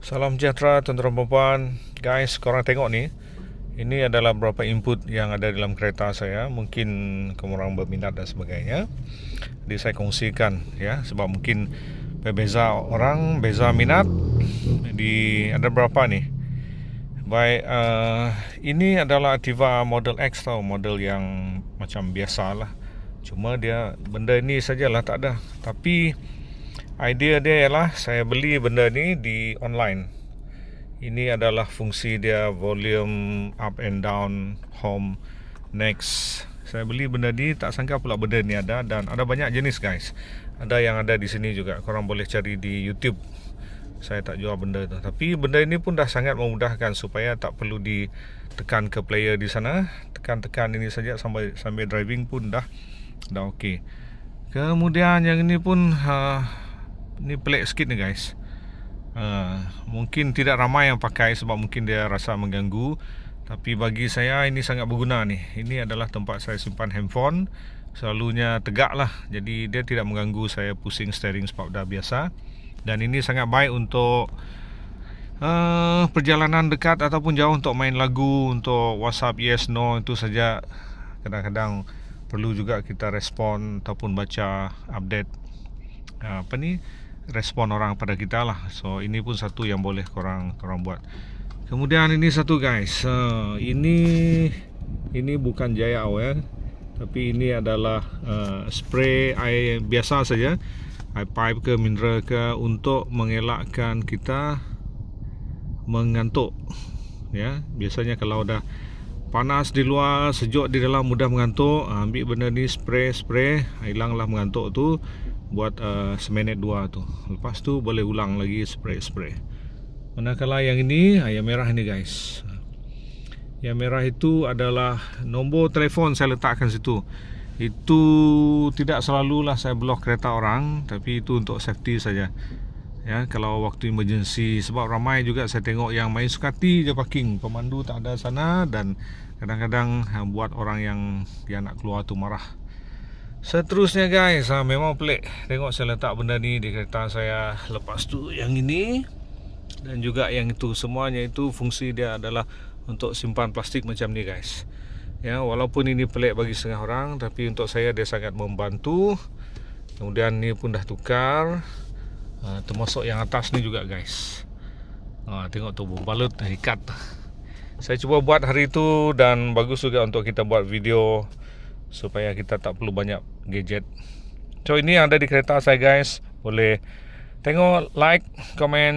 Salam sejahtera tuan-tuan dan puan. Guys, korang tengok ni. Ini adalah beberapa input yang ada dalam kereta saya. Mungkin korang berminat dan sebagainya. Jadi saya kongsikan ya, sebab mungkin berbeza orang, beza minat. Jadi ada berapa ni? Baik, ini adalah Activa Model X tau, model yang macam biasa lah. Cuma dia benda ni sajalah tak ada. Tapi idea dia ialah saya beli benda ni di online. Ini adalah fungsi dia, volume up and down, home, next. Saya beli benda ni, tak sangka pula benda ni ada. Dan ada banyak jenis guys. Ada yang ada di sini juga. Korang boleh cari di YouTube. Saya tak jual benda tu. Tapi benda ini pun dah sangat memudahkan supaya tak perlu ditekan ke player di sana. Tekan-tekan ini saja sambil driving pun dah okey. Kemudian yang ini pun ni pelik sikit ni guys. Mungkin tidak ramai yang pakai sebab mungkin dia rasa mengganggu. Tapi bagi saya ini sangat berguna ni. Ini adalah tempat saya simpan handphone. Selalunya tegak lah. Jadi dia tidak mengganggu saya pusing steering sebab dah biasa. Dan ini sangat baik untuk perjalanan dekat ataupun jauh, untuk main lagu, untuk WhatsApp yes no itu saja. Kadang-kadang perlu juga kita respon ataupun baca update respon orang pada kita lah. So ini pun satu yang boleh korang buat. Kemudian ini satu guys, ini bukan Jaya Oil, tapi ini adalah spray air biasa saja, air pipe ke mineral ke, untuk mengelakkan kita mengantuk ya. Biasanya kalau dah panas di luar, sejuk di dalam, mudah mengantuk, ambil benda ni, spray, hilanglah mengantuk tu. Buat seminit dua tu. Lepas tu boleh ulang lagi spray. Manakala yang ini, yang merah ni guys, yang merah itu adalah nombor telefon saya letakkan situ. Itu tidak selalulah saya blok kereta orang, tapi itu untuk safety saja ya, kalau waktu emergency. Sebab ramai juga saya tengok yang main sukati je parking, pemandu tak ada sana, dan kadang-kadang buat orang yang nak keluar tu marah. Seterusnya guys, memang pelik. Tengok saya letak benda ni di kereta saya. Lepas tu yang ini dan juga yang itu, semuanya itu fungsi dia adalah untuk simpan plastik macam ni guys. Ya, walaupun ini pelik bagi setengah orang, tapi untuk saya dia sangat membantu. Kemudian ni pun dah tukar, termasuk yang atas ni juga guys. Tengok tu berbalut ikat. Saya cuba buat hari itu dan bagus juga untuk kita buat video supaya kita tak perlu banyak gadget. So ini yang ada di kereta saya guys. Boleh tengok, like, komen.